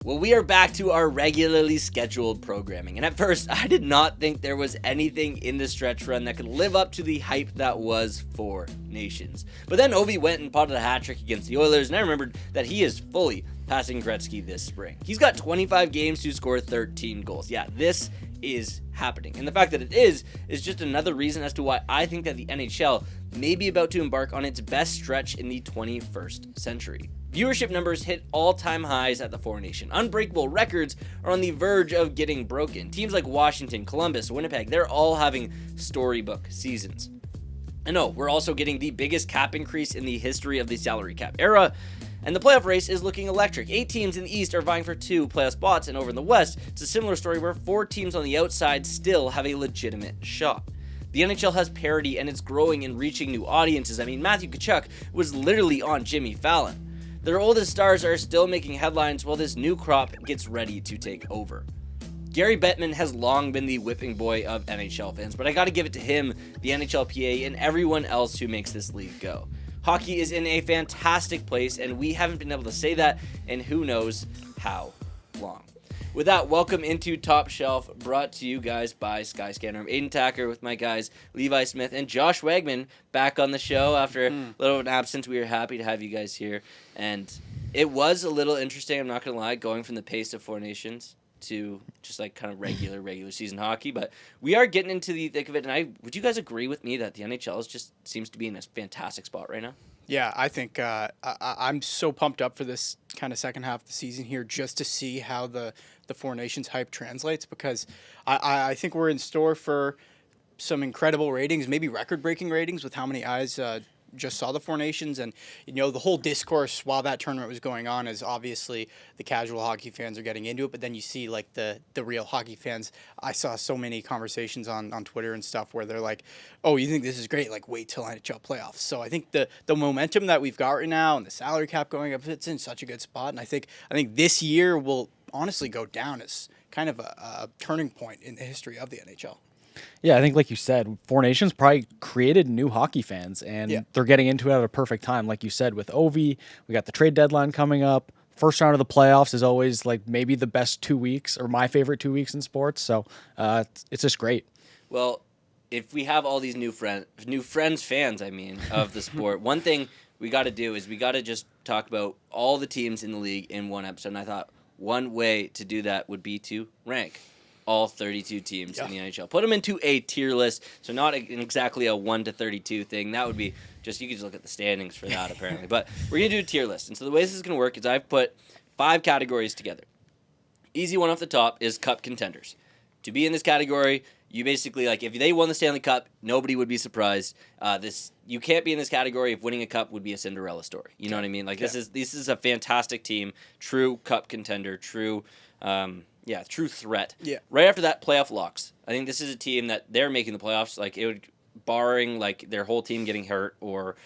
Well, we are back to our regularly scheduled programming, and at first, I did not think there was anything in the stretch run that could live up to the hype that was Four Nations. But then Ovi went and potted a hat trick against the Oilers, and I remembered that he is fully passing Gretzky this spring. He's got 25 games to score 13 goals. Yeah, this is happening, and the fact that it is just another reason as to why I think that the NHL may be about to embark on its best stretch in the 21st century. Viewership numbers hit all-time highs at the Four Nation. Unbreakable records are on the verge of getting broken. Teams like Washington, Columbus, Winnipeg, they're all having storybook seasons. And no, we're also getting the biggest cap increase in the history of the salary cap era, and the playoff race is looking electric. 8 teams in the East are vying for 2 playoff spots, and over in the West, it's a similar story where 4 teams on the outside still have a legitimate shot. The NHL has parity, and it's growing and reaching new audiences. I mean, Matthew Tkachuk was literally on Jimmy Fallon. Their oldest stars are still making headlines while this new crop gets ready to take over. Gary Bettman has long been the whipping boy of NHL fans, but I gotta give it to him, the NHLPA, and everyone else who makes this league go. Hockey is in a fantastic place, and we haven't been able to say that in who knows how long. With that, welcome into Top Shelf, brought to you guys by Skyscanner. I'm Aidan Thakkar with my guys Levi Smith and Josh Wegman back on the show after a little of an absence. We are happy to have you guys here, and it was a little interesting, I'm not going to lie, going from the pace of Four Nations to just like kind of regular season hockey, but we are getting into the thick of it, and would you guys agree with me that the NHL just seems to be in a fantastic spot right now? Yeah, I think I'm so pumped up for this kind of second half of the season here just to see how the Four Nations hype translates, because I think we're in store for some incredible ratings, maybe record-breaking ratings with how many eyes just saw the Four Nations. And, you know, the whole discourse while that tournament was going on is obviously the casual hockey fans are getting into it, but then you see, like, the real hockey fans. I saw so many conversations on Twitter and stuff where they're like, oh, you think this is great? Like, wait till NHL playoffs. So I think the momentum that we've got right now and the salary cap going up, it's in such a good spot. And I think this year will honestly go down as kind of a turning point in the history of the NHL. Yeah, I think like you said, Four Nations probably created new hockey fans, and they're getting into it at a perfect time. Like you said, with Ovi, we got the trade deadline coming up. First round of the playoffs is always like maybe the best 2 weeks, or my favorite 2 weeks in sports. So it's just great. Well, if we have all these new fans, of the sport, one thing we got to do is we got to just talk about all the teams in the league in one episode. And I thought one way to do that would be to rank all 32 teams in the NHL. Put them into a tier list, so not exactly a 1 to 32 thing. That would be just, you could just look at the standings for that, apparently. But we're going to do a tier list. And so the way this is going to work is I've put 5 categories together. Easy one off the top is cup contenders. To be in this category, you basically, like, if they won the Stanley Cup, nobody would be surprised. You can't be in this category if winning a cup would be a Cinderella story. You know what I mean? Like, this is a fantastic team, true cup contender, true threat. Yeah. Right after that, playoff locks. I think this is a team that they're making the playoffs. Like, it would, barring like their whole team getting hurt or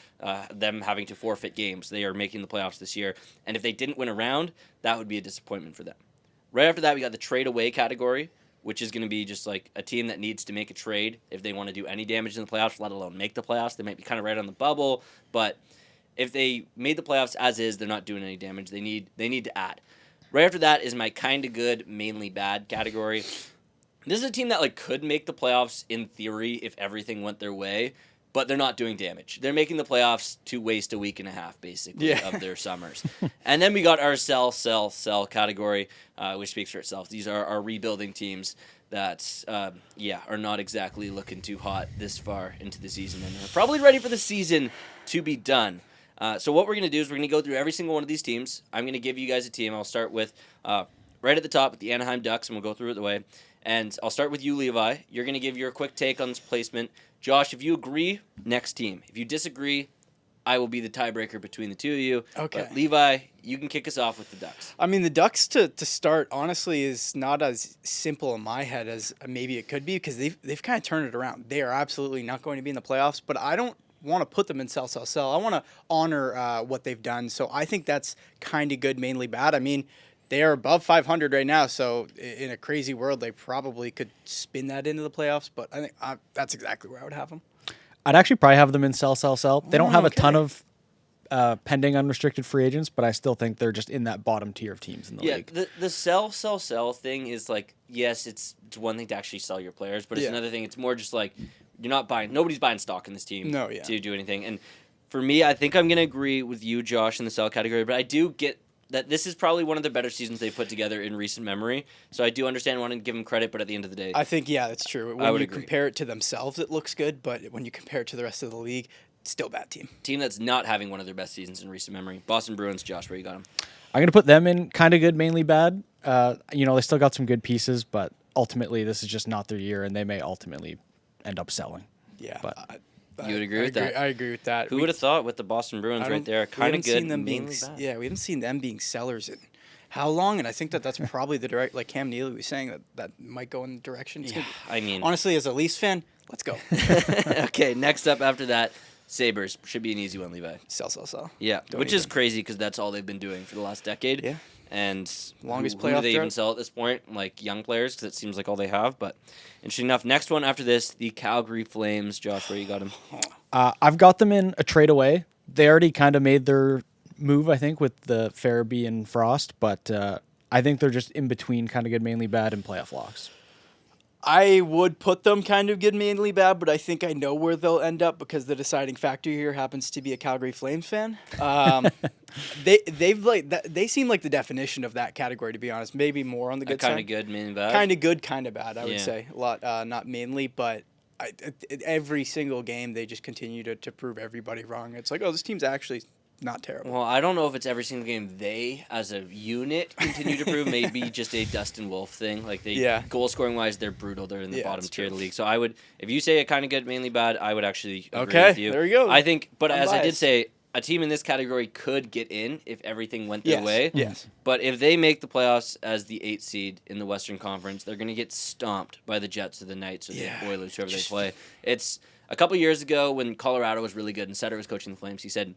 them having to forfeit games, they are making the playoffs this year. And if they didn't win a round, that would be a disappointment for them. Right after that, we got the trade away category, which is going to be just like a team that needs to make a trade if they want to do any damage in the playoffs, let alone make the playoffs. They might be kind of right on the bubble, but if they made the playoffs as is, they're not doing any damage. They need to add. Right after that is my kind of good, mainly bad category. This is a team that like could make the playoffs in theory if everything went their way, but they're not doing damage. They're making the playoffs to waste a week and a half, basically, of their summers. And then we got our sell category, which speaks for itself. These are our rebuilding teams that, are not exactly looking too hot this far into the season, and are probably ready for the season to be done. So what we're going to do is we're going to go through every single one of these teams. I'm going to give you guys a team. I'll start with right at the top with the Anaheim Ducks, and we'll go through it the way. And I'll start with you, Levi. You're going to give your quick take on this placement. Josh, if you agree, next team. If you disagree, I will be the tiebreaker between the two of you. Okay. But Levi, you can kick us off with the Ducks. I mean, the Ducks to start, honestly, is not as simple in my head as maybe it could be, because they've kind of turned it around. They are absolutely not going to be in the playoffs, but I don't want to put them in sell. I want to honor what they've done. So I think that's kind of good, mainly bad. I mean, they are above 500 right now, so in a crazy world, they probably could spin that into the playoffs, but I think that's exactly where I would have them. I'd actually probably have them in sell. They don't have a ton of pending unrestricted free agents, but I still think they're just in that bottom tier of teams in the league. The sell thing is like, yes, it's one thing to actually sell your players, but it's another thing. It's more just like you're not buying. Nobody's buying stock in this team to do anything. And for me, I think I'm going to agree with you, Josh, in the sell category, but I do get that this is probably one of the better seasons they've put together in recent memory. So I do understand wanting to give them credit, but at the end of the day, I think, that's true. When you compare it to themselves, it looks good, but when you compare it to the rest of the league, still a bad team. Team that's not having one of their best seasons in recent memory. Boston Bruins, Josh, where you got them? I'm going to put them in kind of good, mainly bad. They still got some good pieces, but ultimately this is just not their year, and they may ultimately end up selling. Yeah. But you would agree with that? I agree with that. Who would have thought with the Boston Bruins right there? Kind of good, mainly bad. Yeah, we haven't seen them being sellers in how long? And I think that's probably the direct, like Cam Neely was saying, that might go in the direction. Yeah, I mean, honestly, as a Leafs fan, let's go. Okay, next up after that, Sabres. Should be an easy one, Levi. Sell. Yeah, which is crazy because that's all they've been doing for the last decade. Yeah. And longest who playoff do they drought? even sell at this point? Like young players, because it seems like all they have. But interesting enough, next one after this, the Calgary Flames. Josh, where you got them? I've got them in a trade away. They already kind of made their move, I think, with the Farabee and Frost, but I think they're just in between kind of good, mainly bad, and playoff locks. I would put them kind of good, mainly bad, but I think I know where they'll end up because the deciding factor here happens to be a Calgary Flames fan. They seem like the definition of that category, to be honest. Maybe more on the good side. Kind of good, mainly bad. Kind of good, kind of bad. I would say a lot, not mainly, but every single game they just continue to prove everybody wrong. It's like, this team's actually not terrible. Well, I don't know if it's every single game they, as a unit, continue to prove. Maybe just a Dustin Wolf thing. Like goal scoring wise, they're brutal. They're in the bottom tier of the league. So I would, if you say a kind of good, mainly bad, I would actually agree with you. There you go. I think, but I'm as biased. I did say, a team in this category could get in if everything went their way. Yes. But if they make the playoffs as the 8th seed in the Western Conference, they're going to get stomped by the Jets or the Knights or the Oilers, whoever they play. It's a couple years ago when Colorado was really good and Sutter was coaching the Flames. He said,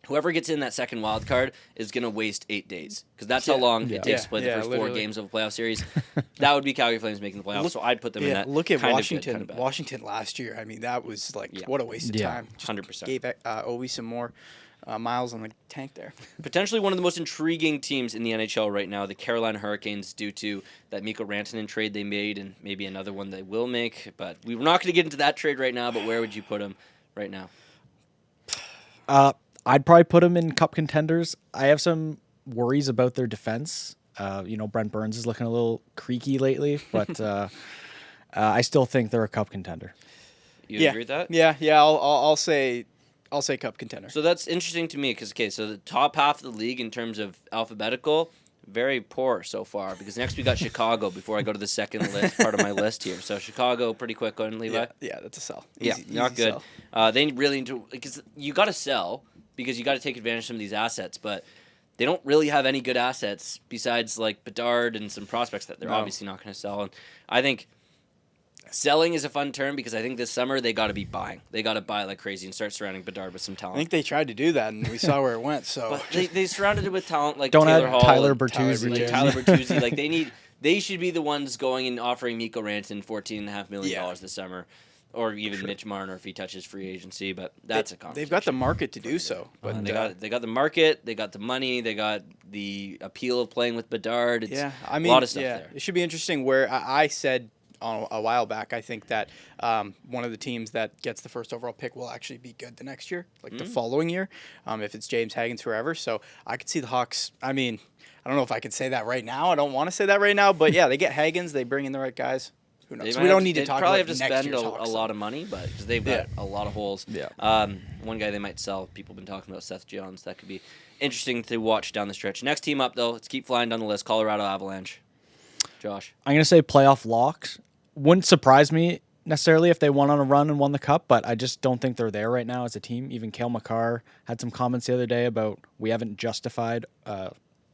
whoever gets in that second wild card is going to waste 8 days because that's how long it takes to play the first 4 games of a playoff series. That would be Calgary Flames making the playoffs, so I'd put them in that. Look at kind Washington. Of good, Washington last year. I mean, that was like what a waste of time. 100%. Gave Ovi some more miles on the tank there. Potentially one of the most intriguing teams in the NHL right now, the Carolina Hurricanes, due to that Mikko Rantanen trade they made and maybe another one they will make. But we're not going to get into that trade right now, but where would you put them right now? I'd probably put them in cup contenders. I have some worries about their defense. Brent Burns is looking a little creaky lately, but I still think they're a cup contender. You agree with that? Yeah. I'll say cup contender. So that's interesting to me because, so the top half of the league in terms of alphabetical, very poor so far because next we got Chicago before I go to the second part of my list here. So Chicago, pretty quick on Levi. Yeah, that's a sell. Easy, not good. They really need to, because you got to sell because you got to take advantage of some of these assets, but they don't really have any good assets besides like Bedard and some prospects that they're obviously not going to sell. And I think selling is a fun term because I think this summer they got to be buying. They got to buy like crazy and start surrounding Bedard with some talent. I think they tried to do that, and we saw where it went. So but they surrounded it with talent like don't Taylor add Hall, Tyler Bertuzzi. Tyler Bertuzzi. Like they should be the ones going and offering Mikko Rantanen $14.5 million this summer, or even Mitch Marner if he touches free agency. But that's a conversation. They've got the market to do so. But they got the market, they got the money, they got the appeal of playing with Bedard. It's a lot of stuff there. It should be interesting. Where I said a while back, I think that one of the teams that gets the first overall pick will actually be good the next year, like the following year, if it's James Hagens, whoever. So I could see the Hawks. I mean, I don't know if I could say that right now. I don't want to say that right now, but yeah, they get Hagens, they bring in the right guys. Who knows? We don't need to talk about next year's Hawks. Probably have to spend a lot of money, but because they've got a lot of holes. Yeah. One guy they might sell. People have been talking about Seth Jones. That could be interesting to watch down the stretch. Next team up, though, let's keep flying down the list. Colorado Avalanche. Josh. I'm going to say playoff locks. Wouldn't surprise me necessarily if they went on a run and won the cup, but I just don't think they're there right now as a team. Even Cale Makar had some comments the other day about we haven't justified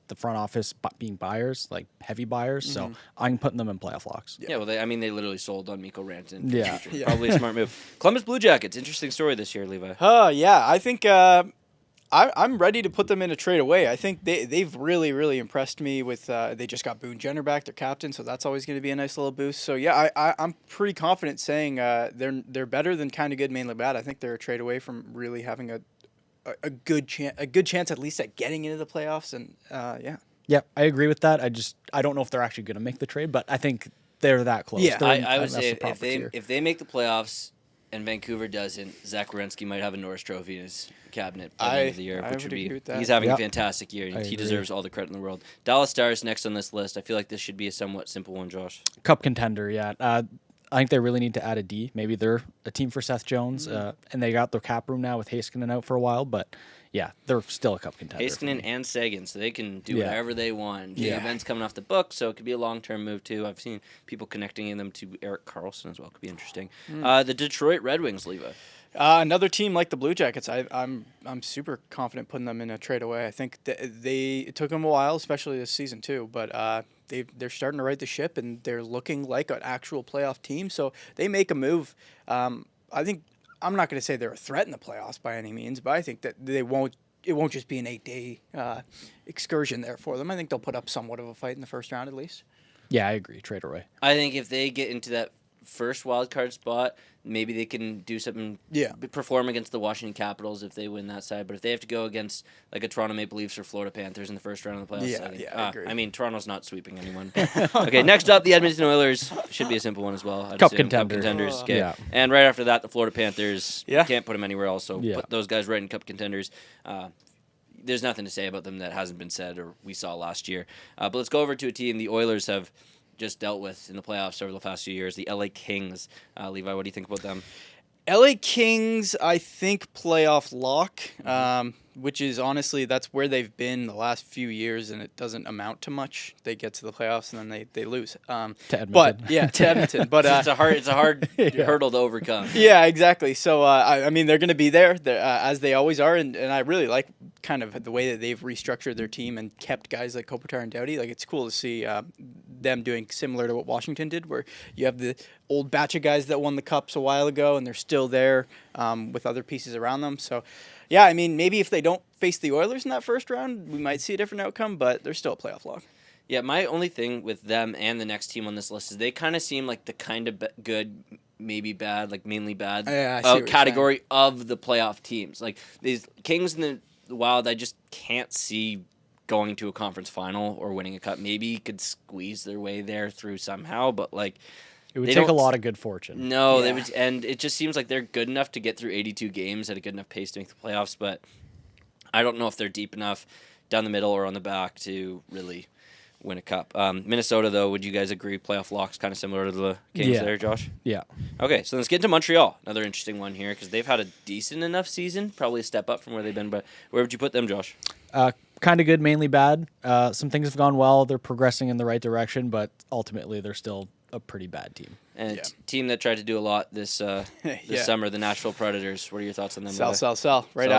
the front office being buyers, like heavy buyers. So I'm putting them in playoff locks. Yeah, well, they literally sold on Mikko Rantanen. Yeah. Probably a smart move. Columbus Blue Jackets, interesting story this year, Levi. Yeah, I think I'm ready to put them in a trade away. I think they've really, really impressed me with they just got Boone Jenner back, their captain, so that's always going to be a nice little boost. So yeah, I'm pretty confident saying they're better than kind of good, mainly bad. I think they're a trade away from really having a good chance at least at getting into the playoffs. And yeah. Yeah, I agree with that. I don't know if they're actually going to make the trade, but I think they're that close. Yeah. I would say if they make the playoffs and Vancouver doesn't, Zach Werenski might have a Norris Trophy in his cabinet by the end of the year, which would be he's having a fantastic year. And he deserves all the credit in the world. Dallas Stars next on this list. I feel like this should be a somewhat simple one, Josh. Cup contender, yeah. I think they really need to add a D. Maybe they're a team for Seth Jones, and they got their cap room now with Heiskanen out for a while, but yeah, they're still a cup contender. Heiskanen and Sagan, so they can do whatever they want. The event's coming off the book, so it could be a long-term move too. I've seen people connecting them to Erik Karlsson as well. Could be interesting. The Detroit Red Wings, Levi. Another team like the Blue Jackets, I'm super confident putting them in a trade away. I think it took them a while, especially this season too, but they're starting to right the ship and they're looking like an actual playoff team. So they make a move. I think I'm not going to say they're a threat in the playoffs by any means, but I think that it won't just be an 8-day excursion there for them. I think they'll put up somewhat of a fight in the first round at least. Yeah, I agree. Trade away. I think if they get into that first wild card spot, maybe they can do something. Perform against the Washington Capitals if they win that side. But if they have to go against like a Toronto Maple Leafs or Florida Panthers in the first round of the playoffs, I agree. I mean, Toronto's not sweeping anyone. Okay, next up, the Edmonton Oilers should be a simple one as well. Cup contenders. Okay. Yeah. And right after that, the Florida Panthers. Can't put them anywhere else. So put those guys right in cup contenders. There's nothing to say about them that hasn't been said or we saw last year. But let's go over to a team the Oilers have just dealt with in the playoffs over the past few years, the LA Kings. Levi, what do you think about them? LA Kings, I think playoff lock, which is honestly, that's where they've been the last few years, and it doesn't amount to much. They get to the playoffs, and then they lose. To Edmonton. But, to Edmonton. But, it's a hard hurdle to overcome. Yeah, exactly. So, I mean, they're going to be there as they always are, and I really like kind of the way that they've restructured their team and kept guys like Kopitar and Doughty. Like, it's cool to see them doing similar to what Washington did, where you have the old batch of guys that won the Cups a while ago, and they're still there with other pieces around them. So, yeah, I mean, maybe if they don't face the Oilers in that first round, we might see a different outcome, but they're still a playoff lock. Yeah, my only thing with them and the next team on this list is they kind of seem like the kind of good, maybe bad, like mainly bad category of the playoff teams. Like these Kings and the Wild, I just can't see going to a conference final or winning a cup. Maybe you could squeeze their way there through somehow, but like it would take a lot of good fortune. No, they would, and it just seems like they're good enough to get through 82 games at a good enough pace to make the playoffs, but I don't know if they're deep enough down the middle or on the back to really win a cup. Minnesota, though, would you guys agree playoff locks kind of similar to the Kings there, Josh? Yeah. Okay, so let's get into Montreal. Another interesting one here because they've had a decent enough season, probably a step up from where they've been, but where would you put them, Josh? Kind of good, mainly bad. Some things have gone well. They're progressing in the right direction, but ultimately they're still a pretty bad team. And team that tried to do a lot this summer, the Nashville Predators. What are your thoughts on them? Sell. Right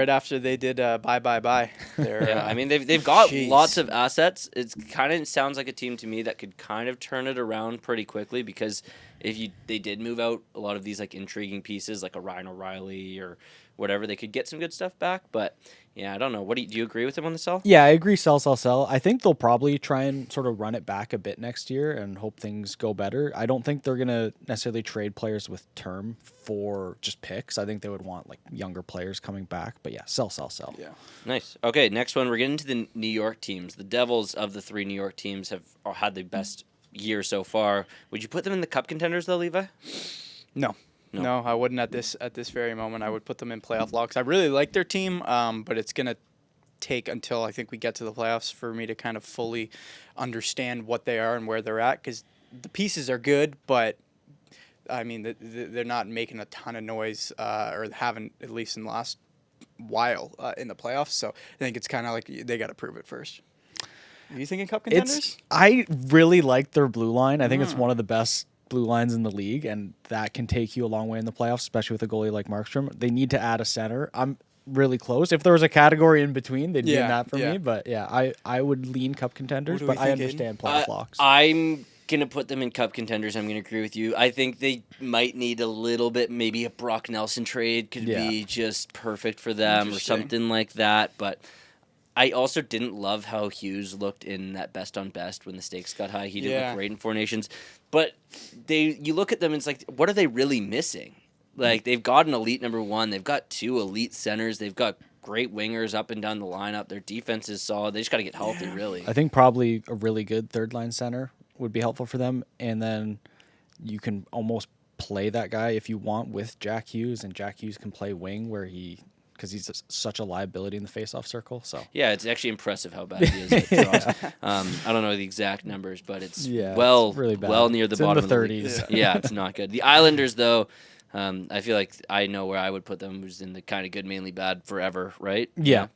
after they did bye. I mean they've got lots of assets. It kind of sounds like a team to me that could kind of turn it around pretty quickly because if they did move out a lot of these like intriguing pieces like a Ryan O'Reilly or whatever, they could get some good stuff back. But yeah, I don't know. What do you agree with them on the sell? Yeah, I agree. Sell. I think they'll probably try and sort of run it back a bit next year and hope things go better. I don't think they're gonna necessarily trade players with term for just picks. I think they would want like younger players coming back. But yeah, sell. Yeah. Nice. Okay, next one. We're getting to the New York teams. The Devils of the three New York teams have had the best year so far. Would you put them in the cup contenders though, Levi? No, I wouldn't at this very moment. I would put them in playoff locks. I really like their team, but it's going to take until I think we get to the playoffs for me to kind of fully understand what they are and where they're at because the pieces are good, but I mean, they're not making a ton of noise or haven't, at least in the last while in the playoffs. So I think it's kind of like they got to prove it first. Are you thinking cup contenders? I really like their blue line. I think it's one of the best blue lines in the league, and that can take you a long way in the playoffs, especially with a goalie like Markstrom. They need to add a center. I'm really close. If there was a category in between, they'd be in that for me. But yeah, I would lean cup contenders, but I understand playoff locks. I'm going to put them in cup contenders. I'm going to agree with you. I think they might need a little bit, maybe a Brock Nelson trade could be just perfect for them or something like that. But I also didn't love how Hughes looked in that best on best when the stakes got high. He didn't look great in Four Nations. But you look at them and it's like, what are they really missing? Like, they've got an elite number one. They've got two elite centers. They've got great wingers up and down the lineup. Their defense is solid. They just got to get healthy, really. I think probably a really good third line center would be helpful for them, and then you can almost play that guy if you want with Jack Hughes, and Jack Hughes can play wing because he's such a liability in the faceoff circle. So yeah, it's actually impressive how bad he is at draws. I don't know the exact numbers, but it's really bad. Well near the bottom in the of 30s. the league. Yeah, it's not good. The Islanders, though, I feel like I know where I would put them. Who's in the kind of good, mainly bad forever, right? Yeah.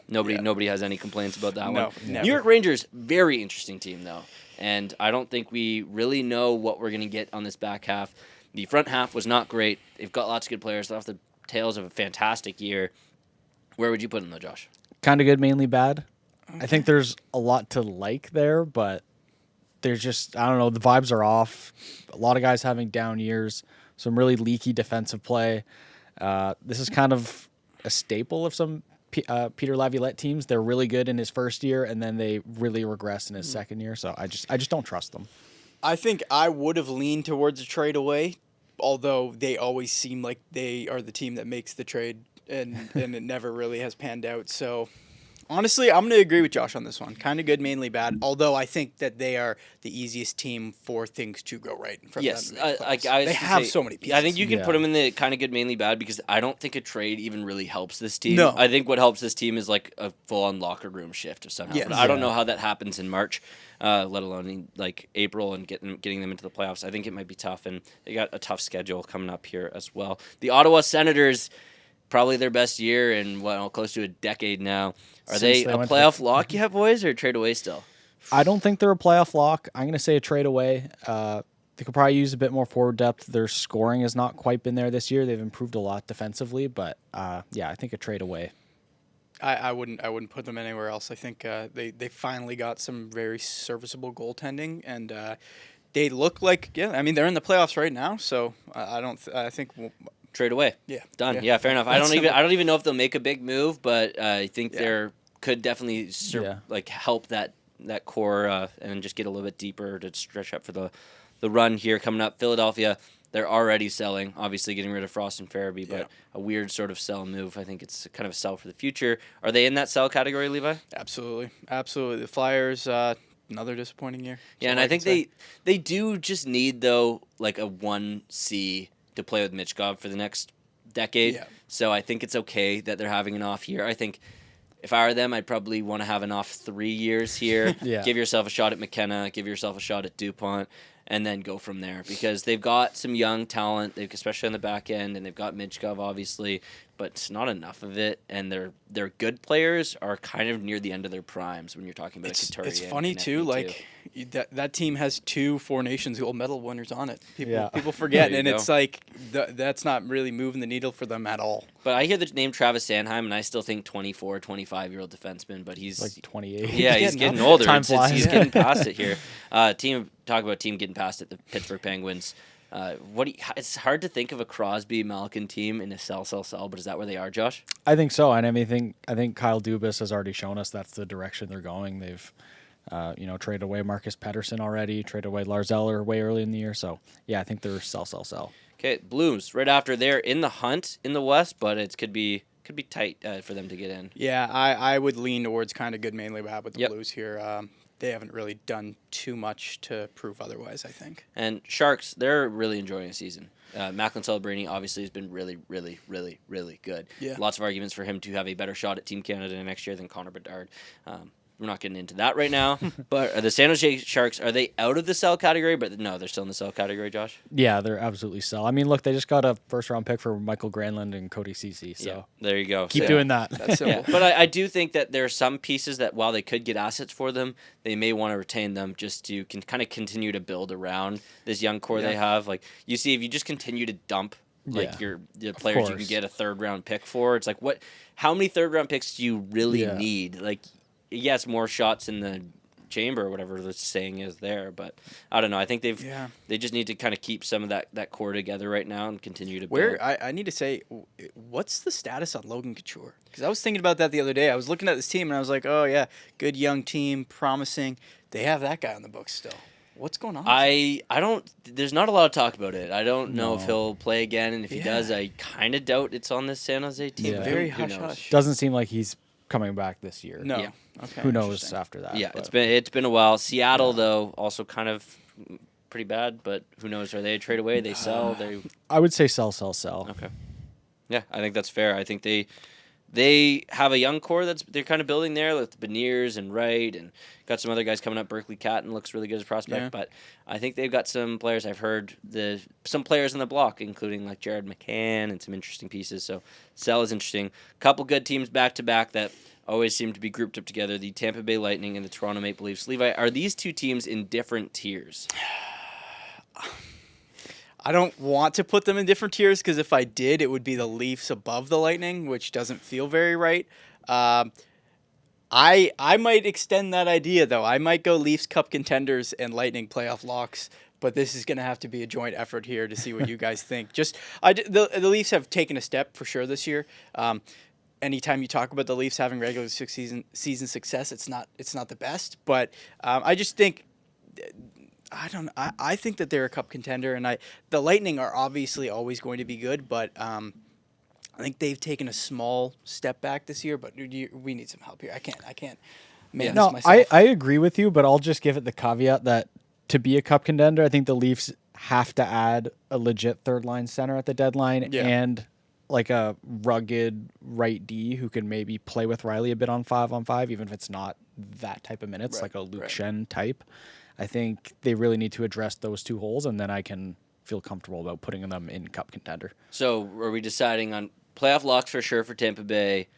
Nobody has any complaints about that one. Never. New York Rangers, very interesting team though, and I don't think we really know what we're gonna get on this back half. The front half was not great. They've got lots of good players. They're off the tails of a fantastic year. Where would you put them though, Josh? Kind of good, mainly bad. I think there's a lot to like there, but there's just, I don't know, the vibes are off. A lot of guys having down years. Some really leaky defensive play. This is kind of a staple of some Peter Laviolette teams. They're really good in his first year, and then they really regress in his second year. So I just don't trust them. I think I would have leaned towards a trade away, although they always seem like they are the team that makes the trade, and it never really has panned out. So honestly, I'm going to agree with Josh on this one. Kind of good, mainly bad. Although I think that they are the easiest team for things to go right. Yes, they have so many pieces. I think you can put them in the kind of good, mainly bad, because I don't think a trade even really helps this team. No. I think what helps this team is like a full-on locker room shift of somehow. Yes. But I don't know how that happens in March, let alone in like April and getting them into the playoffs. I think it might be tough, and they got a tough schedule coming up here as well. The Ottawa Senators, probably their best year in close to a decade now. Are they a playoff lock yet, boys, or trade away still? I don't think they're a playoff lock. I'm going to say a trade away. They could probably use a bit more forward depth. Their scoring has not quite been there this year. They've improved a lot defensively, but I think a trade away. I wouldn't put them anywhere else. I think they finally got some very serviceable goaltending, and they look like they're in the playoffs right now. So I think. Trade away. Yeah. Done. Yeah, fair enough. I don't even know if they'll make a big move, but I think there could definitely help that core and just get a little bit deeper to stretch up for the run here coming up. Philadelphia, they're already selling, obviously getting rid of Frost and Farabee, but a weird sort of sell move. I think it's kind of a sell for the future. Are they in that sell category, Levi? Absolutely. The Flyers, another disappointing year. Yeah, and I think they do just need, though, like a 1C to play with Michkov for the next decade. Yeah. So I think it's okay that they're having an off year. I think if I were them, I'd probably want to have an off 3 years here. Give yourself a shot at McKenna, give yourself a shot at DuPont, and then go from there. Because they've got some young talent, especially on the back end, and they've got Michkov, obviously, but it's not enough of it. And their good players are kind of near the end of their primes when you're talking about Couturier. It's funny, too, like that team has 2 Four Nations gold medal winners on it. People forget, and it's like that's not really moving the needle for them at all. But I hear the name Travis Sanheim, and I still think 24, 25-year-old defenseman, but he's like 28. Yeah, he's getting older. He's getting past it here. Talk about team getting past it, the Pittsburgh Penguins. It's hard to think of a Crosby Malkin team in a sell, but is that where they are, Josh? I think so, and I think Kyle Dubas has already shown us that's the direction they're going. They've traded away Marcus Pettersson already, traded away Lars Eller way early in the year. So yeah, I think they're sell. Okay, Blues right after they're in the hunt in the West, but it could be tight for them to get in. Yeah, I would lean towards kind of good, mainly bad with the Blues here. They haven't really done too much to prove otherwise, I think. And Sharks, they're really enjoying the season. Macklin Celebrini obviously has been really, really, really, really good. Yeah. Lots of arguments for him to have a better shot at Team Canada next year than Connor Bedard. We're not getting into that right now. But are the San Jose Sharks, are they out of the sell category? But no, they're still in the sell category, Josh? Yeah, they're absolutely sell. I mean, look, they just got a first-round pick for Michael Granlund and Cody Ceci. So there you go. Keep doing that. That's simple. But I do think that there are some pieces that while they could get assets for them, they may want to retain them just to kind of continue to build around this young core they have. Like, you see, if you just continue to dump your players you can get a third-round pick for, it's like, how many third-round picks do you really need? Like, yes, more shots in the chamber or whatever the saying is there, but I don't know. I think they just need to kind of keep some of that core together right now and continue to build. I need to say, what's the status on Logan Couture? Because I was thinking about that the other day. I was looking at this team and I was like, oh yeah, good young team, promising. They have that guy on the books still. What's going on? I don't. There's not a lot of talk about it. I don't know if No. he'll play again, and if he does, I kind of doubt it's on this San Jose team. Yeah. but Very who knows? hush-hush. Doesn't seem like he's coming back this year. No. Yeah. Okay. Who knows interesting. after that? Yeah, but- it's been a while. Seattle though, also kind of pretty bad, but who knows? Are they a trade away? They sell. They I would say sell. okay. Yeah, I think that's fair. I think they have a young core they're kind of building there with Beniers and Wright, and got some other guys coming up. Berkeley Catton looks really good as a prospect, Yeah. but I think they've got some players. I've heard some players on the block, including like Jared McCann and some interesting pieces. So sell is interesting. Couple good teams back to back that always seem to be grouped up together: the Tampa Bay Lightning and the Toronto Maple Leafs. Levi, are these two teams in different tiers? I don't want to put them in different tiers because if I did, it would be the Leafs above the Lightning, which doesn't feel very right. I might extend that idea though. I might go Leafs Cup contenders and Lightning playoff locks, but this is going to have to be a joint effort here to see what you guys think. The Leafs have taken a step for sure this year. Anytime you talk about the Leafs having regular season success, it's not the best, but I just think. I think that they're a cup contender, and the Lightning are obviously always going to be good, but I think they've taken a small step back this year. But we need some help here. I can't manage No, myself. I agree with you, but I'll just give it the caveat that to be a cup contender, I think the Leafs have to add a legit third line center at the deadline and like a rugged right D who can maybe play with Riley a bit on 5-on-5, even if it's not that type of minutes, like a Luke Shen type. I think they really need to address those two holes, and then I can feel comfortable about putting them in cup contender. So are we deciding on playoff locks for sure for Tampa Bay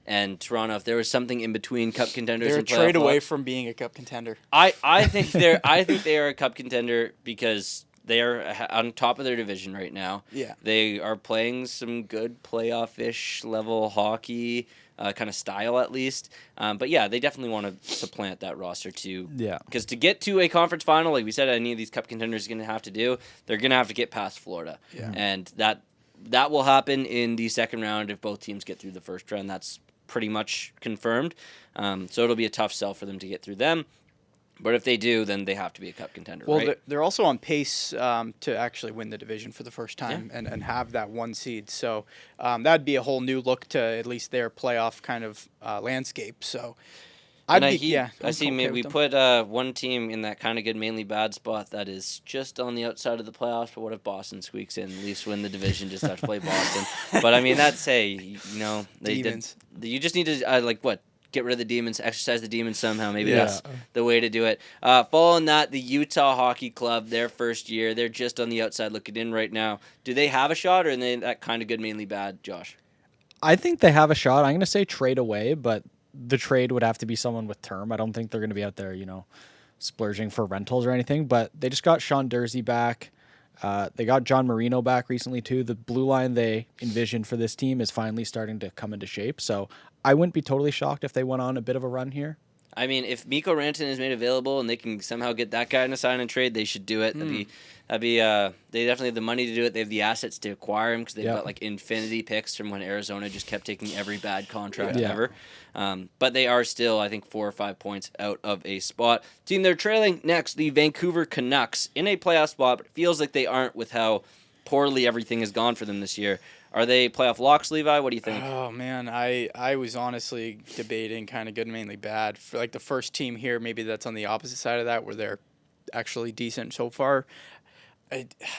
and Toronto? If there was something in between cup contenders They're a and playoff trade away locks? from being a cup contender. I think they are a cup contender because they are on top of their division right now. Yeah. They are playing some good playoff-ish level hockey, kind of style at least. But yeah, they definitely want to supplant that roster too. Yeah. Because to get to a conference final, like we said, any of these cup contenders are going to have to do, they're going to have to get past Florida. Yeah. And that will happen in the second round if both teams get through the first round. That's pretty much confirmed. So it'll be a tough sell for them to get through them. But if they do, then they have to be a cup contender, Well, right? they're also on pace to actually win the division for the first time and have that one seed. So that'd be a whole new look to at least their playoff kind of landscape. So I see. We put one team in that kind of good, mainly bad spot that is just on the outside of the playoffs. But what if Boston squeaks in? Leafs win the division, just have to play Boston. But I mean, that's Demons. You just need to get rid of the demons, exercise the demons somehow. Maybe that's the way to do it. Following that, the Utah Hockey Club, their first year, they're just on the outside looking in right now. Do they have a shot, or are they that kind of good, mainly bad, Josh? I think they have a shot. I'm going to say trade away, but the trade would have to be someone with term. I don't think they're going to be out there, splurging for rentals or anything, but they just got Sean Dursey back. They got John Marino back recently, too. The blue line they envisioned for this team is finally starting to come into shape, so I wouldn't be totally shocked if they went on a bit of a run here. I mean, if Mikko Rantanen is made available and they can somehow get that guy in a sign and trade, they should do it. They definitely have the money to do it. They have the assets to acquire him because they've got like infinity picks from when Arizona just kept taking every bad contract ever. But they are still, I think, 4 or 5 points out of a spot. Team they're trailing next, the Vancouver Canucks, in a playoff spot, but it feels like they aren't with how poorly everything has gone for them this year. Are they playoff locks, Levi? What do you think? Oh, man, I was honestly debating kind of good, mainly bad. For like the first team here, maybe that's on the opposite side of that where they're actually decent so far.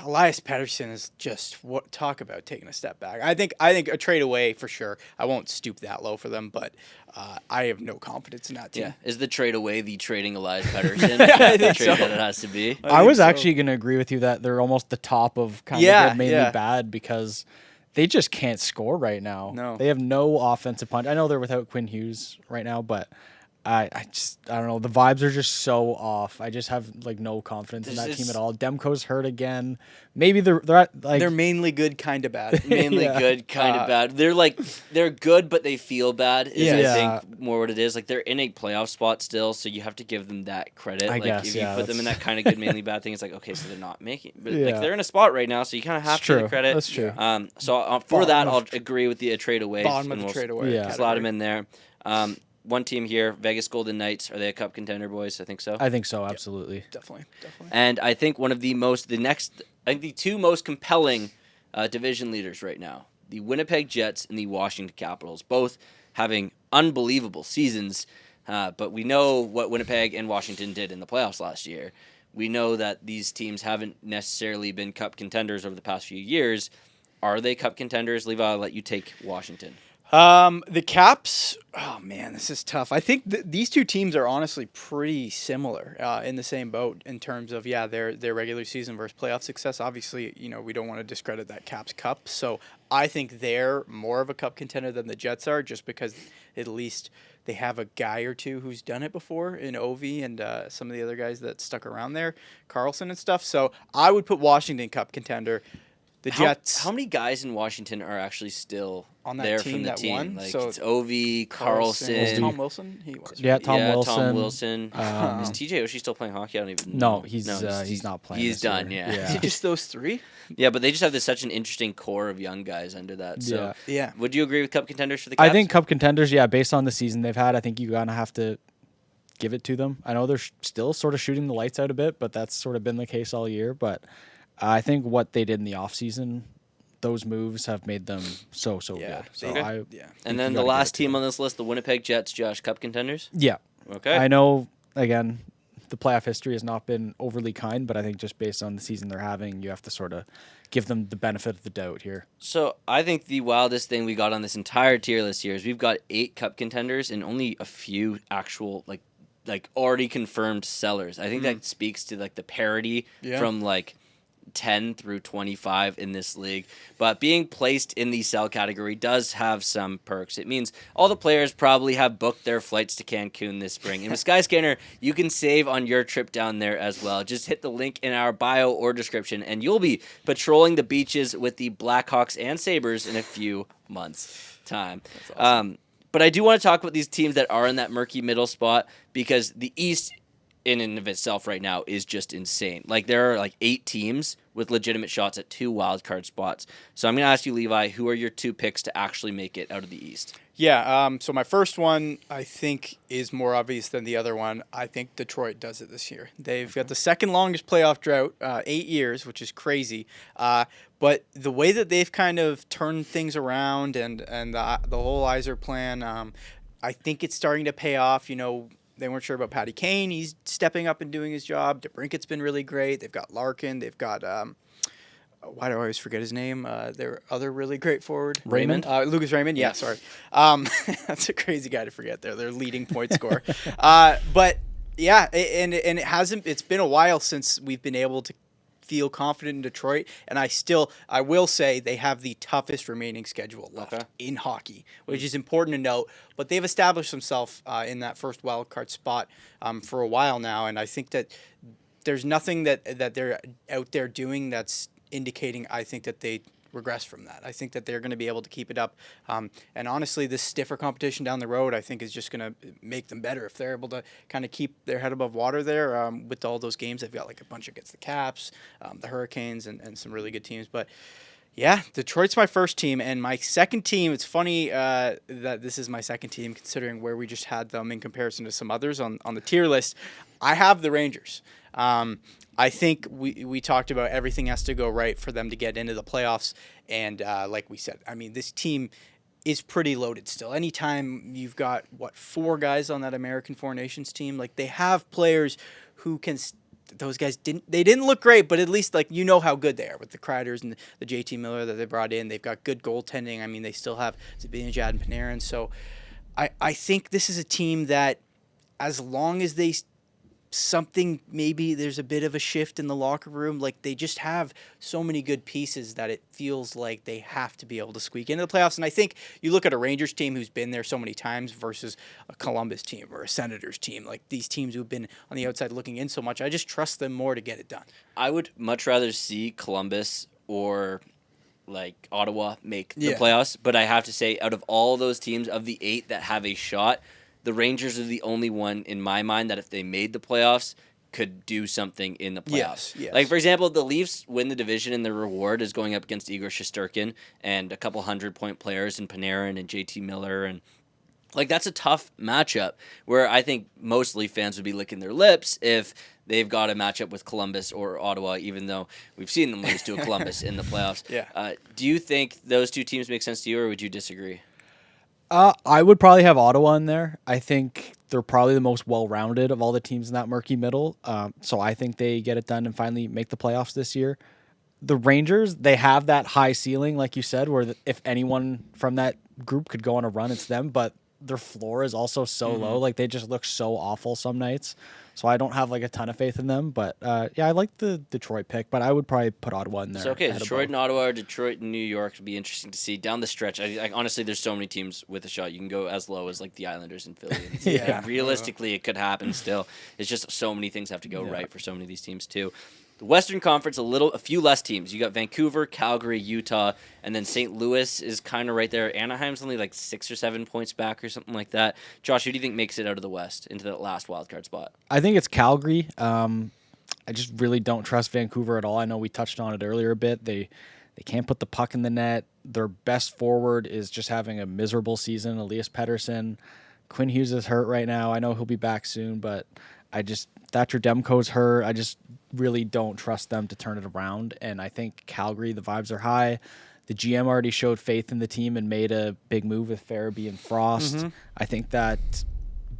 Elias Pettersson is just talk about taking a step back. I think a trade away for sure. I won't stoop that low for them, but I have no confidence in that team. Yeah, is the trade away the trading Elias Pettersson? I the think trade so. that it has to be. I was actually going to agree with you that they're almost the top of kind of good, mainly bad, because they just can't score right now. No. They have no offensive punch. I know they're without Quinn Hughes right now, but I don't know. The vibes are just so off. I just have no confidence in that team at all. Demko's hurt again. Maybe they're mainly good, kind of bad. Mainly good, kind of bad. They're good, but they feel bad. I think more what it is. They're in a playoff spot still, so you have to give them that credit. I guess, if you put them in that kind of good, mainly bad thing, it's okay, so they're not making. But they're in a spot right now, so you kind of have to give the credit. That's true. So for that, I'll agree with the trade away. Bottom of the trade away. Slot them in there. one team here, Vegas Golden Knights. Are they a cup contender, boys? I think so. I think so, absolutely. Definitely. And I think the two most compelling division leaders right now, the Winnipeg Jets and the Washington Capitals, both having unbelievable seasons. But we know what Winnipeg and Washington did in the playoffs last year. We know that these teams haven't necessarily been cup contenders over the past few years. Are they cup contenders? Levi, I'll let you take Washington. The Caps, oh man, this is tough. I think these two teams are honestly pretty similar in the same boat in terms of, their regular season versus playoff success. Obviously, we don't want to discredit that Caps Cup. So I think they're more of a cup contender than the Jets are, just because at least they have a guy or two who's done it before in Ovi and some of the other guys that stuck around there, Carlson and stuff. So I would put Washington cup contender. The Jets. How many guys in Washington are actually still on that there team from the that team? won? Like So it's Ovi, Carlson. Tom Wilson? He was. Yeah, Tom Wilson. Tom Wilson. Is TJ Oshie still playing hockey? I don't even know. No, he's not playing. He's this done, year. yeah. Is it just those three? Yeah, but they just have such an interesting core of young guys under that. So, Yeah. Would you agree with cup contenders for the Caps? I think cup contenders, based on the season they've had, I think you're going to have to give it to them. I know they're still sort of shooting the lights out a bit, but that's sort of been the case all year. But I think what they did in the offseason, those moves have made them so good. So Okay. Yeah. And then the last team on this list, the Winnipeg Jets, Josh, cup contenders? Yeah. Okay. I know, again, the playoff history has not been overly kind, but I think just based on the season they're having, you have to sort of give them the benefit of the doubt here. So I think the wildest thing we got on this entire tier list here is we've got 8 cup contenders and only a few actual like already confirmed sellers. I think that speaks to like the parity from like 10 through 25 in this league. But being placed in the sell category does have some perks. It means all the players probably have booked their flights to Cancun this spring. And with Skyscanner, you can save on your trip down there as well. Just hit the link in our bio or description, and you'll be patrolling the beaches with the Blackhawks and Sabres in a few months' time. That's awesome. But I do want to talk about these teams that are in that murky middle spot, because the East in and of itself right now is just insane. Like, there are like 8 teams with legitimate shots at 2 wildcard spots. So I'm going to ask you, Levi, who are your 2 picks to actually make it out of the East? Yeah, so my first one, I think, is more obvious than the other one. I think Detroit does it this year. They've got the second longest playoff drought, 8 years, which is crazy. But the way that they've kind of turned things around and the whole Iser plan, I think it's starting to pay off. They weren't sure about Patty Kane. He's stepping up and doing his job. DeBrinket's been really great. They've got Larkin. They've got why do I always forget his name? Their other really great forward. Raymond? Lucas Raymond. Yeah, sorry. That's a crazy guy to forget there. Their leading point scorer. But yeah, and it hasn't. It's been a while since we've been able to feel confident in Detroit, and I will say they have the toughest remaining schedule left in hockey, which is important to note. But they've established themselves in that first wild card spot for a while now, and I think that there's nothing that they're out there doing that's indicating, I think, that they regress from that. I think that they're going to be able to keep it up. And honestly, this stiffer competition down the road, I think, is just going to make them better if they're able to kind of keep their head above water there with all those games. They've got like a bunch against the Caps, the Hurricanes, and some really good teams. But yeah, Detroit's my first team. And my second team, it's funny that this is my second team considering where we just had them in comparison to some others on the tier list. I have the Rangers. I think we talked about everything has to go right for them to get into the playoffs. And like we said, I mean, this team is pretty loaded still. Anytime you've got, 4 guys on that American Four Nations team, like they have players who can those guys didn't look great, but at least how good they are with the Kreiders and the JT Miller that they brought in. They've got good goaltending. I mean, they still have Zibanejad and Panarin. So I think this is a team that, as long as maybe there's a bit of a shift in the locker room. Like, they just have so many good pieces that it feels like they have to be able to squeak into the playoffs. And I think you look at a Rangers team who's been there so many times versus a Columbus team or a Senators team, like these teams who've been on the outside looking in so much. I just trust them more to get it done. I would much rather see Columbus or Ottawa make the playoffs, but I have to say, out of all those teams, of the 8 that have a shot, the Rangers are the only one in my mind that if they made the playoffs could do something in the playoffs. Yes. Like, for example, the Leafs win the division and the reward is going up against Igor Shesterkin and a couple 100-point players in Panarin and JT Miller and Like, that's a tough matchup where I think mostly fans would be licking their lips if they've got a matchup with Columbus or Ottawa, even though we've seen them lose to a Columbus in the playoffs. Yeah. Do you think those two teams make sense to you, or would you disagree? I would probably have Ottawa in there. I think they're probably the most well-rounded of all the teams in that murky middle. So I think they get it done and finally make the playoffs this year. The Rangers, they have that high ceiling, like you said, where if anyone from that group could go on a run, it's them. But their floor is also so low. Like, they just look so awful some nights. So I don't have like a ton of faith in them. But yeah, I like the Detroit pick, but I would probably put Ottawa in there. So, okay, Detroit and Ottawa, or Detroit and New York would be interesting to see down the stretch. I honestly, there's so many teams with a shot. You can go as low as like the Islanders and Philly. And realistically, it could happen still. It's just so many things have to go right for so many of these teams too. The Western Conference, a few less teams. You got Vancouver, Calgary, Utah, and then St. Louis is kind of right there. Anaheim's only like 6 or 7 points back or something like that. Josh, who do you think makes it out of the West into that last wildcard spot? I think it's Calgary. I just really don't trust Vancouver at all. I know we touched on it earlier a bit. They can't put the puck in the net. Their best forward is just having a miserable season, Elias Pettersson. Quinn Hughes is hurt right now. I know he'll be back soon, but Thatcher Demko's hurt. I just really don't trust them to turn it around. And I think Calgary, the vibes are high. The GM already showed faith in the team and made a big move with Farabee and Frost. I think that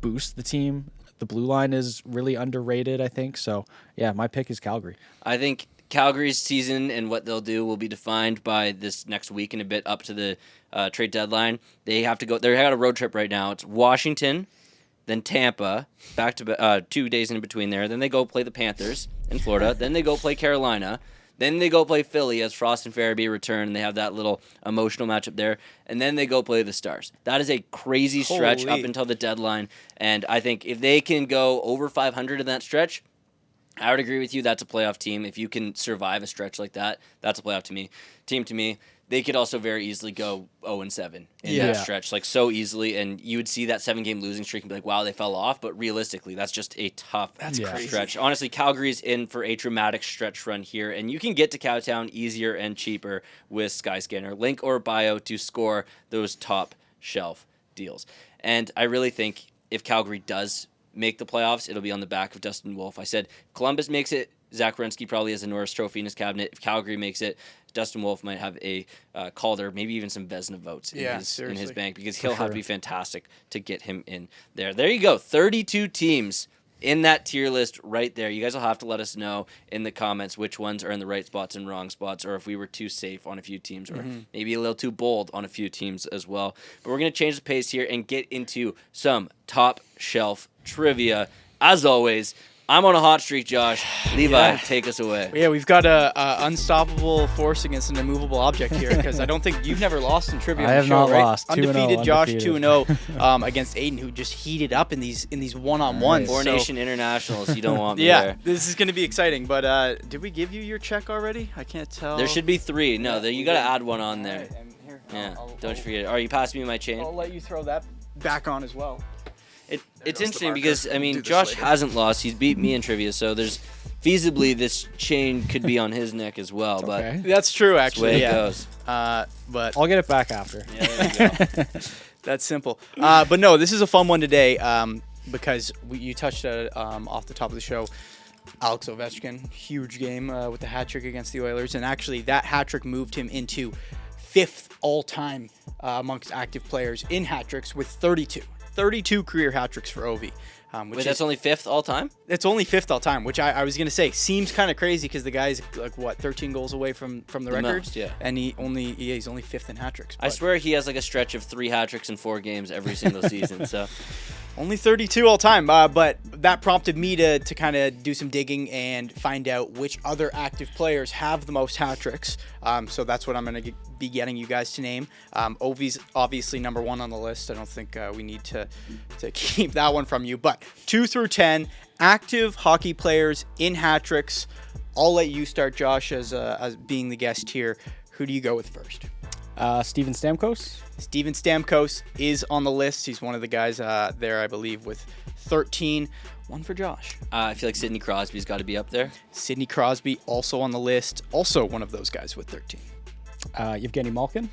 boosts the team. The blue line is really underrated, I think. So, yeah, my pick is Calgary. I think Calgary's season and what they'll do will be defined by this next week and a bit up to the trade deadline. They have to go. They had a road trip right now. It's Washington, then Tampa, back to 2 days in between there. Then they go play the Panthers in Florida. Then they go play Carolina. Then they go play Philly as Frost and Farabee return, and they have that little emotional matchup there. And then they go play the Stars. That is a crazy stretch up until the deadline. And I think if they can go over 500 in that stretch, I would agree with you. That's a playoff team. If you can survive a stretch like that, that's a playoff team to me. They could also very easily go 0-7 in that stretch, like so easily, and you would see that 7-game losing streak and be like, wow, they fell off. But realistically, that's just a tough stretch. Honestly, Calgary's in for a dramatic stretch run here, and you can get to Cowtown easier and cheaper with Skyscanner. Link or bio to score those top shelf deals. And I really think if Calgary does make the playoffs, it'll be on the back of Dustin Wolf. I said Columbus makes it. Zach Werenski probably has a Norris Trophy in his cabinet. If Calgary makes it, Dustin Wolf might have a Calder, maybe even some Vezina votes in his bank, because he'll have to be fantastic to get him in there. There you go. 32 teams in that tier list right there. You guys will have to let us know in the comments which ones are in the right spots and wrong spots, or if we were too safe on a few teams, or maybe a little too bold on a few teams as well. But we're going to change the pace here and get into some top shelf trivia. As always, I'm on a hot streak, Josh. Levi, take us away. Yeah, we've got a unstoppable force against an immovable object here, because I don't think you've never lost in trivia. I have not lost. Undefeated Josh, 2-0 against Aidan, who just heated up in these one-on-ones. Four Nation Internationals, you don't want me there. This is going to be exciting. But did we give you your check already? I can't tell. There should be 3. No, you got to add one on there. Here, don't forget it. Are you passing me my chain? I'll let you throw that back on as well. It's interesting because, I mean, Josh hasn't lost. He's beat me in trivia, so there's feasibly this chain could be on his neck as well. But that's true, actually. That's the way it goes. But I'll get it back after. Yeah, there you go. That's simple. But no, this is a fun one today because you touched off the top of the show. Alex Ovechkin, huge game with the hat trick against the Oilers, and actually that hat trick moved him into 5th all-time amongst active players in hat tricks with 32. 32 career hat tricks for Ovi. Wait, that's only 5th all time? It's only 5th all time, which I was going to say seems kind of crazy because the guy's like 13 goals away from the record, most, yeah. And he's only 5th in hat tricks. I swear he has like a stretch of 3 hat tricks in 4 games every single season. So only 32 all time, but that prompted me to kind of do some digging and find out which other active players have the most hat tricks. So that's what I'm going to be getting you guys to name. Ovi's obviously number 1 on the list. I don't think we need to keep that one from you. But 2 through 10 active hockey players in hat tricks. I'll let you start, Josh, as being the guest here. Who do you go with first? Steven Stamkos. Steven Stamkos is on the list. He's one of the guys there, I believe, with 13. One for Josh. I feel like Sidney Crosby's got to be up there. Sidney Crosby also on the list. Also one of those guys with 13. Evgeny Malkin.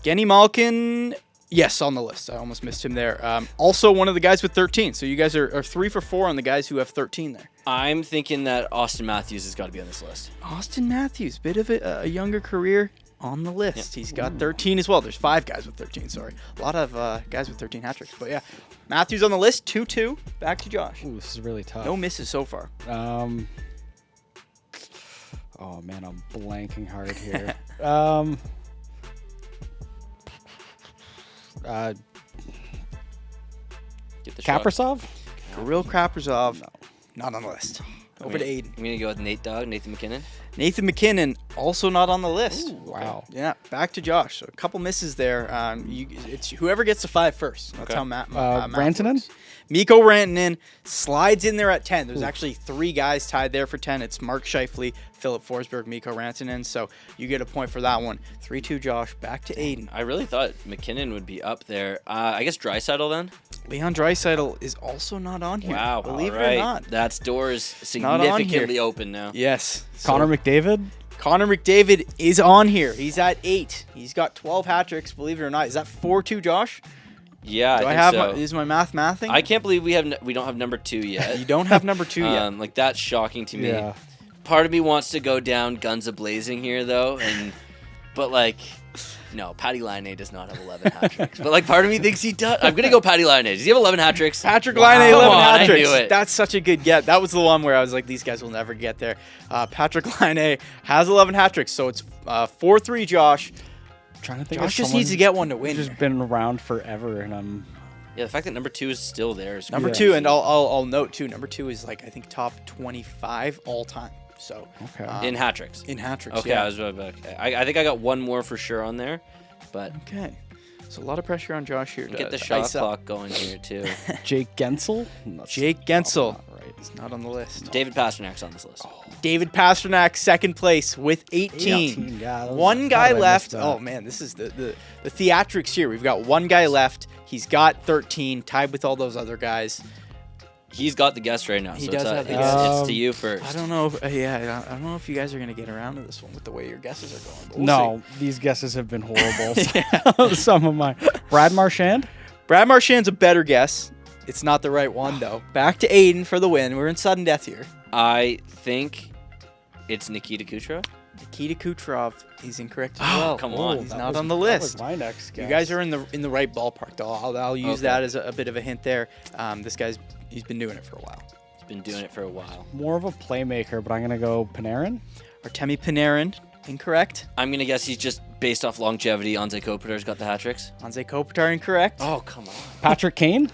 Evgeny Malkin, Yes, on the list. I almost missed him there. Also, one of the guys with 13. So you guys are 3 for 4 on the guys who have 13 there. I'm thinking that Austin Matthews has got to be on this list. Austin Matthews, bit of a younger career on the list. He's got 13 as well. There's 5 guys with 13, sorry. A lot of guys with 13 hat tricks. But yeah, Matthews on the list, 2-2. Back to Josh. Ooh, this is really tough. No misses so far. Oh, man, I'm blanking hard here. Get the shot. Kaprasov? Kirill Kaprizov, not on the list. Over to Aidan. I'm going to go with Nathan McKinnon. Nathan McKinnon, also not on the list. Ooh, wow. Yeah, back to Josh. So a couple misses there. It's whoever gets to 5 first. That's how Matt Rantanen? works. Mikko Rantanen slides in there at 10. There's actually 3 guys tied there for 10. It's Mark Scheifele, Philip Forsberg, Mikko Rantanen. So you get a point for that one. 3-2 Josh. Back to Aidan. I really thought McKinnon would be up there. I guess Draisaitl then? Leon Draisaitl is also not on here. Wow. Believe all it right. or not. That's doors Not on significantly here. open now. Yes. Connor McDavid? Connor McDavid is on here. He's at 8. He's got 12 hat tricks, believe it or not. Is that 4-2 Josh? Yeah, Do I think have so. is my math mathing? I can't believe we don't have number 2 yet. You don't have number 2 yet. Like that's shocking to me. Yeah. Part of me wants to go down guns a-blazing here though, but like no, Patty Laine does not have 11 hat tricks. But like part of me thinks he does. I'm gonna go Patty Laine. Does he have 11 hat tricks? Patrick Wow. Laine, 11 Come on, hat I tricks. knew it. That's such a good get. That was the one where I was like, these guys will never get there. Patrick Laine has 11 hat tricks, so it's 4-3 Josh. Trying to think Josh of just someone needs to get one to win. who's just been around forever, and I'm Yeah, the fact that number 2 is still there is Number crazy. 2, and I'll note too, number 2 is like I think top 25 all time. So okay. in hat tricks. in hat tricks. Okay, yeah. I think I got one more for sure on there, but Okay. So a lot of pressure on Josh here. get the to shot ice up. clock going here too. Jake Gensel? That's Jake Gensel. probably not right. He's not on the list. David Pasternak's on this list. David Pasternak, second place with 18. 18, yeah, that was- One how guy did I miss left. that? Oh, man, this is the theatrics here. We've got one guy left. He's got 13, tied with all those other guys. He's got the guest right now. He so does it's, have the it's, guest. it's to you first. I don't know. I don't know if you guys are going to get around to this one with the way your guesses are going. But we'll No, these guesses have been horrible. Some of mine. Brad Marchand? see. Brad Marchand's a better guess. It's not the right one, though. Back to Aidan for the win. We're in sudden death here. I think it's Nikita Kucherov. Nikita Kucherov is incorrect as Oh, well. come on. He's That not was- on the that list. was my next guess. You guys are in the right ballpark, though. I'll use Okay. that as a bit of a hint there. This guy's he's been doing it for a while. He's been doing it for a while. more of a playmaker, but I'm going to go Panarin. Artemi Panarin, incorrect. I'm gonna guess he's just based off longevity. Anze Kopitar's got the hat tricks. Anze Kopitar, incorrect. Oh come on. Patrick Kane?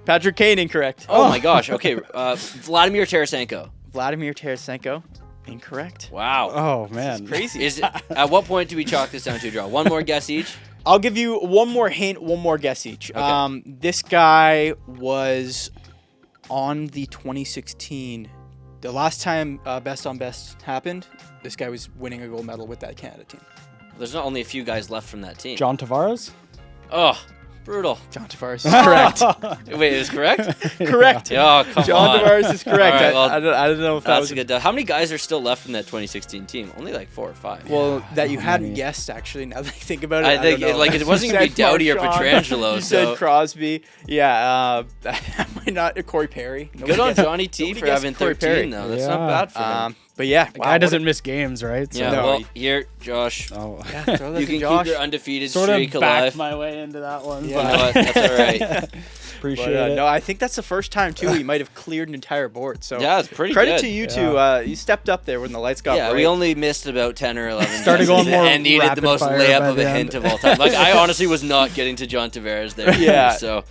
Patrick Kane, incorrect. Oh my gosh. Okay. Vladimir Tarasenko. Vladimir Tarasenko, incorrect. Wow. Oh, man. Crazy. Is it, at what point do we chalk this down to a draw? One more guess each. I'll give you one more hint, one more guess each. Okay. This guy was on the 2016. The last time Best on Best happened, this guy was winning a gold medal with that Canada team. There's not only a few guys left from that team. John Tavares? Oh, brutal. John Tavares is correct. Wait, is correct? Correct. Oh, come John on. Tavares is correct. All right, well, I don't know if that That's was a good. How many guys are still left from that 2016 team? Only like 4 or 5. well that you how hadn't many? guessed actually. Now that I think about it, I think don't know. like it wasn't You gonna be said Doughty or Marchand, Pietrangelo. You So said Crosby. Yeah. Why not Corey Perry? good Nobody on guessed- Johnny T nobody for guessed having Corey 13 Perry. though. That's not Yeah. bad for him. But yeah, The wow, guy what doesn't miss games, right? Yeah. No, Well, he- here, Josh, Oh. yeah, throw that you to can Josh. keep your undefeated Sort streak of backed alive. my way into that one. Yeah. You know what? That's all right. Appreciate But, it. no, I think that's the first time too we might have cleared an entire board. So Yeah, it's pretty credit good. to you two. You stepped up there when the lights got Yeah, bright. we only missed about 10 or 11 Started guesses going more and needed the rapid most fire layup by of the a end. hint of all time. Like I honestly was not getting to John Tavares there. Yeah. So,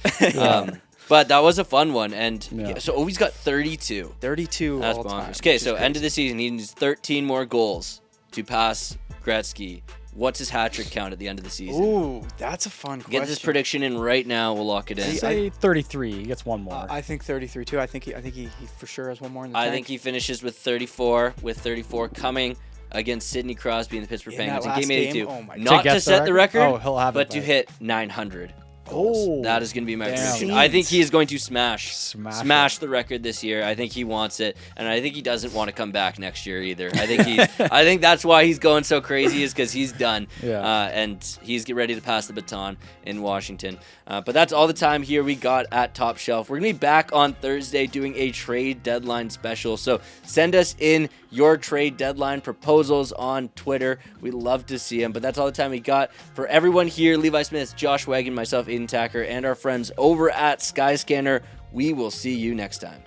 but that was a fun one. And Yeah. so Ovi's got 32. 32 That's all time. bonkers. Okay, which so is end of the season, he needs 13 more goals to pass Gretzky. What's his hat trick count at the end of the season? Ooh, that's a fun question. Get this prediction in right now. We'll lock it in. Say 33. He gets one more. I think 33 too. I think he for sure has one more in the I tank. think he finishes with 34, with 34 coming against Sidney Crosby and the Pittsburgh In that Penguins in last Game game? 82. Oh my Not get to the set the record, Oh, he'll have it but to by- hit 900. goals. Oh, That is going to be my damn. prediction. I think he is going to smash Smash the record this year. I think he wants it, and I think he doesn't want to come back next year either. I think that's why he's going so crazy, is because he's done, and he's getting ready to pass the baton in Washington. But that's all the time here we got at Top Shelf. We're going to be back on Thursday doing a trade deadline special. So send us in your trade deadline proposals on Twitter. We'd love to see them. But that's all the time we got. For everyone here, Levi Smith, Josh Wegman, myself, Aidan Thakkar, and our friends over at Skyscanner, we will see you next time.